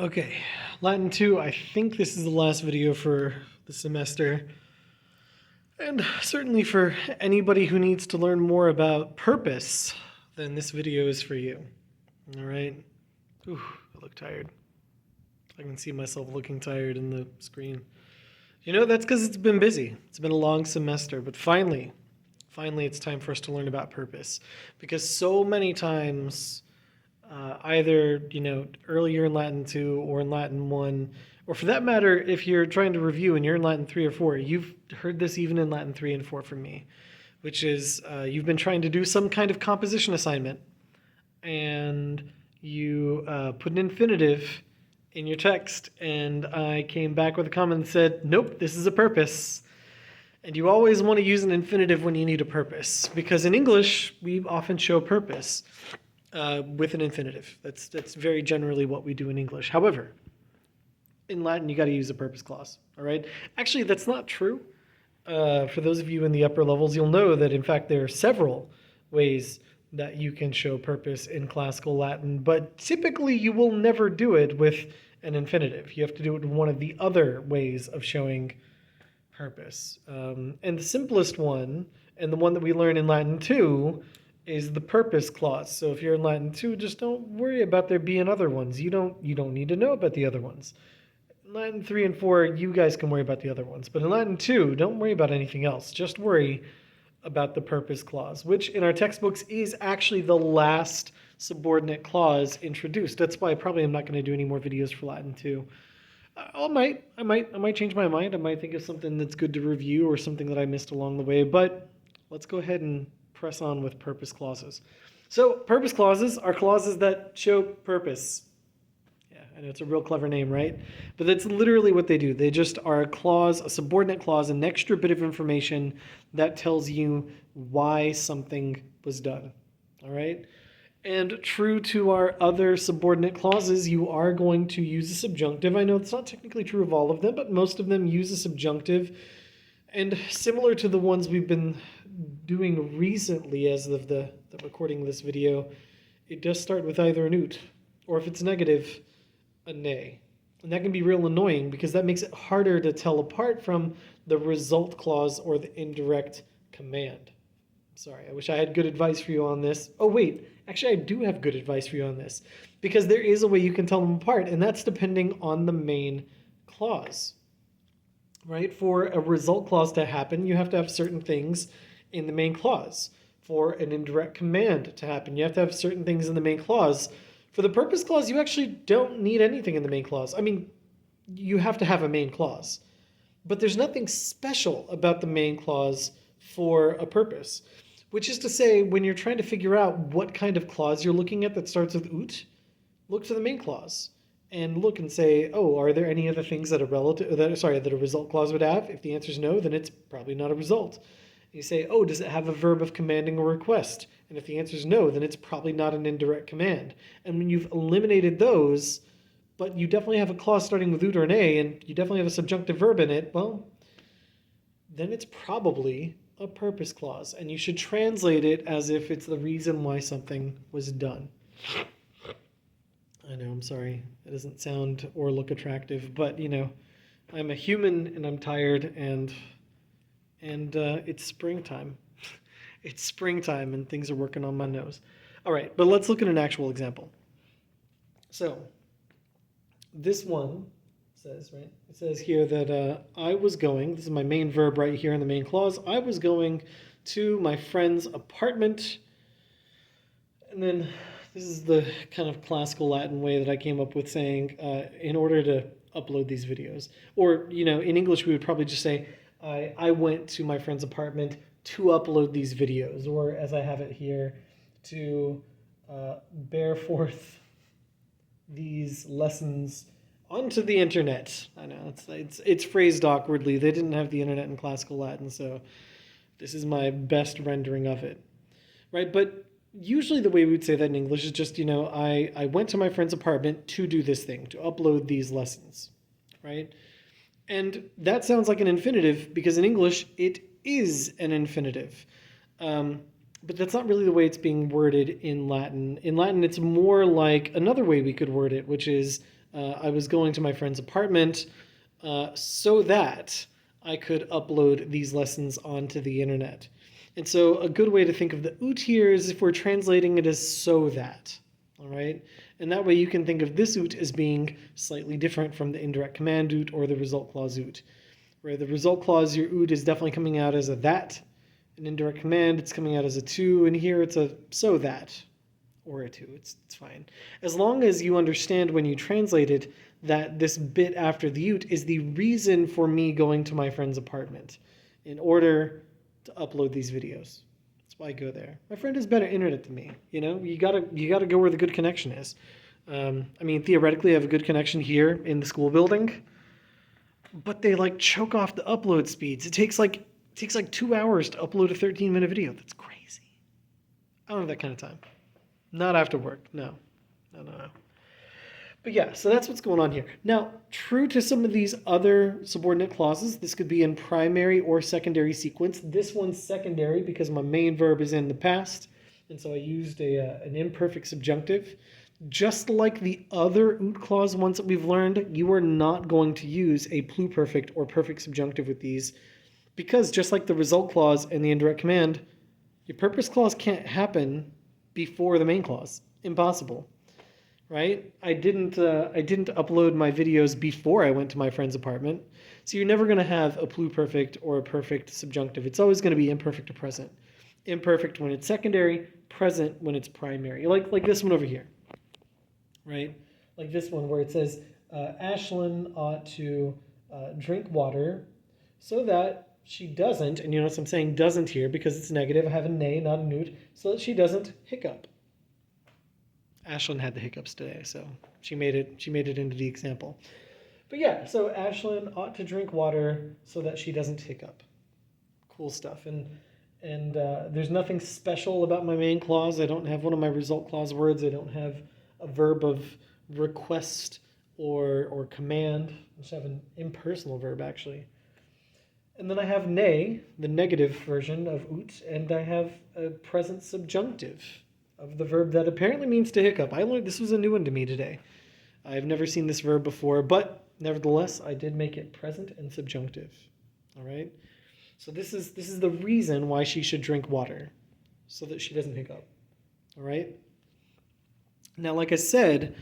Okay, Latin 2, I think this is the last video for the semester. And certainly for anybody who needs to learn more about purpose, then this video is for you. All right? Ooh, I look tired. I can see myself looking tired in the screen. You know, that's because it's been busy. It's been a long semester, but finally it's time for us to learn about purpose. Because so many times, either, earlier in Latin 2 or in Latin 1, or for that matter, if you're trying to review and you're in Latin 3 or 4, you've heard this even in Latin 3 and 4 from me, which is you've been trying to do some kind of composition assignment, and you put an infinitive in your text, and I came back with a comment that said, nope, this is a purpose. And you always want to use an infinitive when you need a purpose, because in English, we often show purpose with an infinitive. That's very generally what we do in English. However, in Latin, you got to use a purpose clause, all right? Actually, that's not true. For those of you in the upper levels, you'll know that, in fact, there are several ways that you can show purpose in classical Latin, but typically you will never do it with an infinitive. You have to do it with one of the other ways of showing purpose. And the simplest one, and the one that we learn in Latin 2, is the purpose clause. So if you're in Latin 2, just don't worry about there being other ones. You don't need to know about the other ones. In Latin 3 and 4, you guys can worry about the other ones. But in Latin 2, don't worry about anything else. Just worry about the purpose clause, which in our textbooks is actually the last subordinate clause introduced. That's why I probably am not going to do any more videos for Latin 2. I might change my mind. I might think of something that's good to review or something that I missed along the way. But let's go ahead and press on with purpose clauses. So purpose clauses are clauses that show purpose. Yeah, I know it's a real clever name, right? But that's literally what they do. They just are a clause, a subordinate clause, an extra bit of information that tells you why something was done. All right? And true to our other subordinate clauses, you are going to use a subjunctive. I know it's not technically true of all of them, but most of them use a subjunctive. And similar to the ones we've been doing recently as of the recording of this video, it does start with either an oot, or if it's negative, a nay. And that can be real annoying because that makes it harder to tell apart from the result clause or the indirect command. Sorry, I wish I had good advice for you on this. Oh, wait, actually, I do have good advice for you on this because there is a way you can tell them apart, and that's depending on the main clause, right? For a result clause to happen, you have to have certain things in the main clause. For an indirect command to happen, you have to have certain things in the main clause. For the purpose clause, you actually don't need anything in the main clause. I mean, you have to have a main clause, but there's nothing special about the main clause for a purpose. Which is to say, when you're trying to figure out what kind of clause you're looking at that starts with oot, look to the main clause and look and say, oh, are there any other things that a result clause would have? If the answer is no, then it's probably not a result. You say, oh, does it have a verb of commanding or request? And if the answer is no, then it's probably not an indirect command. And when you've eliminated those, but you definitely have a clause starting with oot or an a, and you definitely have a subjunctive verb in it, well, then it's probably a purpose clause, and you should translate it as if it's the reason why something was done. I know, I'm sorry, it doesn't sound or look attractive, but I'm a human and I'm tired, and it's springtime. It's springtime and things are working on my nose. All right, but let's look at an actual example. So this one says, right? It says here that I was going, this is my main verb right here in the main clause, I was going to my friend's apartment. And then this is the kind of classical Latin way that I came up with saying in order to upload these videos. Or, in English we would probably just say, I went to my friend's apartment to upload these videos. Or as I have it here, to bear forth these lessons onto the internet. I know it's phrased awkwardly. They didn't have the internet in classical Latin, so this is my best rendering of it, right? But usually the way we would say that in English is just, I went to my friend's apartment to do this thing, to upload these lessons, right? And that sounds like an infinitive because in English it is an infinitive. But that's not really the way it's being worded in Latin. In Latin, it's more like another way we could word it, which is I was going to my friend's apartment so that I could upload these lessons onto the internet. And so a good way to think of the ut here is if we're translating it as so that, all right? And that way you can think of this ut as being slightly different from the indirect command ut or the result clause ut. Where the result clause, your ut is definitely coming out as a that. An indirect command, it's coming out as a to, and here it's a so that, or a to, it's fine. As long as you understand when you translate it that this bit after the ut is the reason for me going to my friend's apartment in order to upload these videos. That's why I go there. My friend has better internet than me. You know, you gotta go where the good connection is. I mean, theoretically, I have a good connection here in the school building, but they like choke off the upload speeds. It takes like 2 hours to upload a 13-minute video. That's crazy. I don't have that kind of time. Not after work. No. But yeah, so that's what's going on here. Now, true to some of these other subordinate clauses, this could be in primary or secondary sequence. This one's secondary because my main verb is in the past, and so I used an imperfect subjunctive. Just like the other ut clause ones that we've learned, you are not going to use a pluperfect or perfect subjunctive with these because just like the result clause and the indirect command, your purpose clause can't happen before the main clause. Impossible. Right? I didn't upload my videos before I went to my friend's apartment. So you're never going to have a pluperfect or a perfect subjunctive. It's always going to be imperfect or present. Imperfect when it's secondary, present when it's primary. Like this one over here. Right? Like this one where it says, Ashlyn ought to drink water so that she doesn't, and you notice I'm saying doesn't here because it's negative. I have a nay, not a newt, so that she doesn't hiccup. Ashlyn had the hiccups today, so she made it into the example. But yeah, so Ashlyn ought to drink water so that she doesn't hiccup. Cool stuff. And there's nothing special about my main clause. I don't have one of my result clause words. I don't have a verb of request or command. I just have an impersonal verb, actually. And then I have nay, the negative version of ut, and I have a present subjunctive of the verb that apparently means to hiccup. I learned this was a new one to me today. I've never seen this verb before, but nevertheless, I did make it present and subjunctive. All right? So this is the reason why she should drink water, so that she doesn't hiccup. All right? Now, like I said,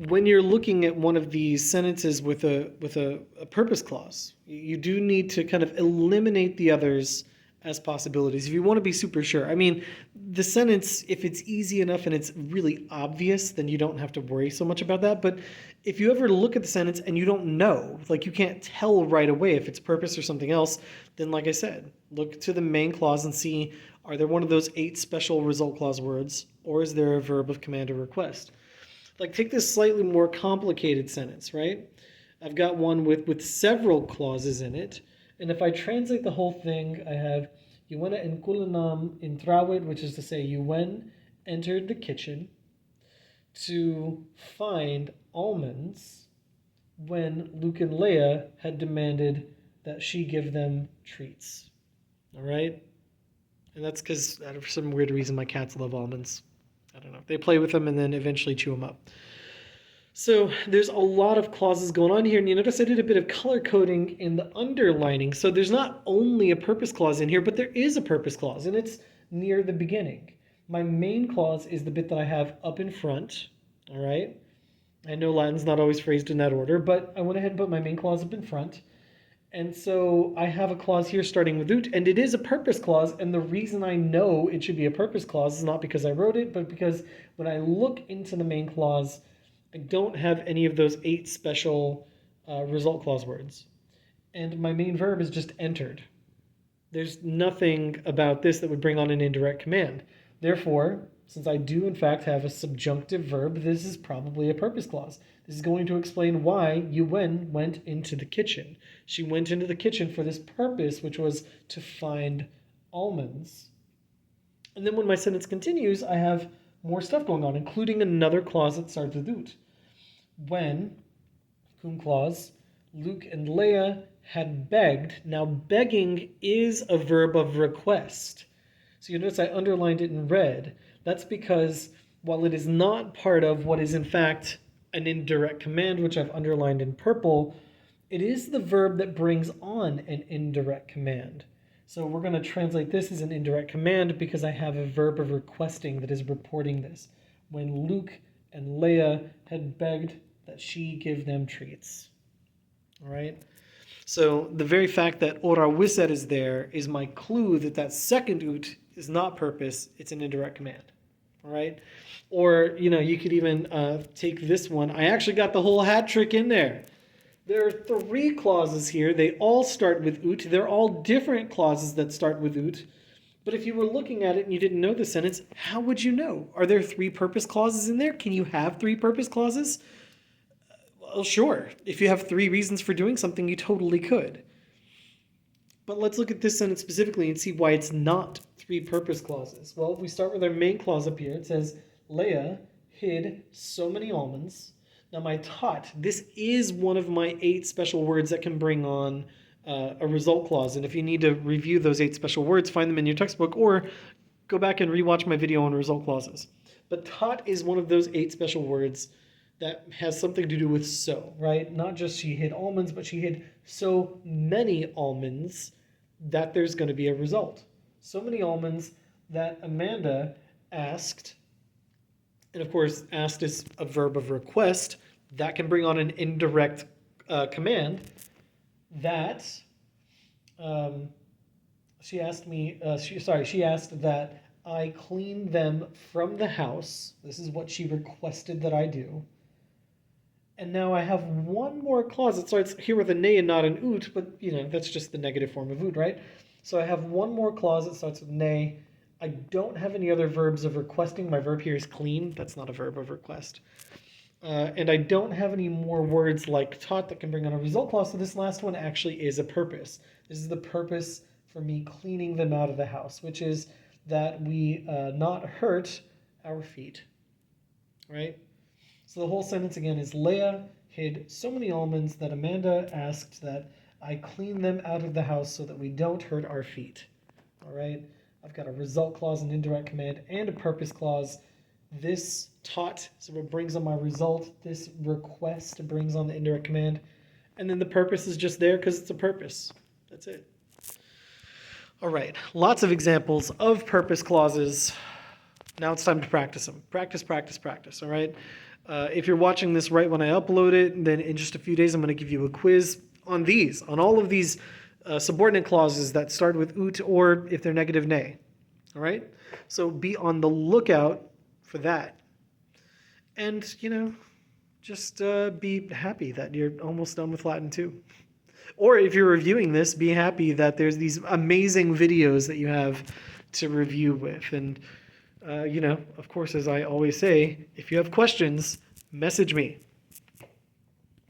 when you're looking at one of these sentences with a purpose clause, you do need to kind of eliminate the others as possibilities if you want to be super sure. I mean, the sentence, if it's easy enough and it's really obvious, then you don't have to worry so much about that. But if you ever look at the sentence and you don't know, like you can't tell right away if it's purpose or something else, then like I said, look to the main clause and see, are there one of those 8 special result clause words, or is there a verb of command or request? Like take this slightly more complicated sentence, right? I've got one with several clauses in it. And if I translate the whole thing, I have Yuwena and Kulanam intrawit, which is to say Yuwen entered the kitchen to find almonds when Luke and Leia had demanded that she give them treats. All right? And that's because, for some weird reason, my cats love almonds. I don't know. They play with them and then eventually chew them up. So there's a lot of clauses going on here, and you notice I did a bit of color coding in the underlining. So there's not only a purpose clause in here, but there is a purpose clause, and it's near the beginning. My main clause is the bit that I have up in front, all right? I know Latin's not always phrased in that order, but I went ahead and put my main clause up in front. And so I have a clause here starting with ut, and it is a purpose clause, and the reason I know it should be a purpose clause is not because I wrote it, but because when I look into the main clause, I don't have any of those 8 special result clause words. And my main verb is just entered. There's nothing about this that would bring on an indirect command. Therefore, since I do in fact have a subjunctive verb, this is probably a purpose clause. This is going to explain why Yuwen went into the kitchen. She went into the kitchen for this purpose, which was to find almonds. And then when my sentence continues, I have more stuff going on, including another clause that starts with ut. When, cum clause, Luke and Leia had begged. Now, begging is a verb of request. So you notice I underlined it in red. That's because while it is not part of what is in fact an indirect command, which I've underlined in purple, it is the verb that brings on an indirect command. So we're going to translate this as an indirect command because I have a verb of requesting that is reporting this. When Luke and Leia had begged that she give them treats. All right? So the very fact that ora wisset is there is my clue that that second ut is not purpose, it's an indirect command. All right? Or, you could even take this one. I actually got the whole hat trick in there. There are 3 clauses here. They all start with ut. They're all different clauses that start with ut. But if you were looking at it and you didn't know the sentence, how would you know? Are there 3 purpose clauses in there? Can you have 3 purpose clauses? Well, sure. If you have 3 reasons for doing something, you totally could. But let's look at this sentence specifically and see why it's not 3 purpose clauses. Well, if we start with our main clause up here, it says, Leia hid so many almonds. Now my tot, this is one of my 8 special words that can bring on a result clause. And if you need to review those 8 special words, find them in your textbook or go back and rewatch my video on result clauses. But tot is one of those 8 special words that has something to do with so, right? Not just she hid almonds, but she hid so many almonds that there's going to be a result. So many almonds that Amanda asked, and of course, asked is a verb of request, that can bring on an indirect command that she asked that I clean them from the house. This is what she requested that I do. And now I have one more clause. It starts here with a ne and not an ut, but that's just the negative form of ut, right? So I have one more clause that starts with ne. I don't have any other verbs of requesting. My verb here is clean. That's not a verb of request. And I don't have any more words like tot that can bring on a result clause. So this last one actually is a purpose. This is the purpose for me cleaning them out of the house, which is that we not hurt our feet, right? So the whole sentence again is Leia hid so many almonds that Amanda asked that I clean them out of the house so that we don't hurt our feet. All right, I've got a result clause, an indirect command, and a purpose clause. This tot, so it brings on my result. This request brings on the indirect command. And then the purpose is just there because it's a purpose. That's it. All right, lots of examples of purpose clauses. Now it's time to practice them. Practice, practice, practice, all right? If you're watching this right when I upload it, then in just a few days I'm going to give you a quiz on all of these subordinate clauses that start with ut or if they're negative ne, all right? So be on the lookout for that. And, just be happy that you're almost done with Latin 2. Or if you're reviewing this, be happy that there's these amazing videos that you have to review with. And, of course, as I always say, if you have questions, message me.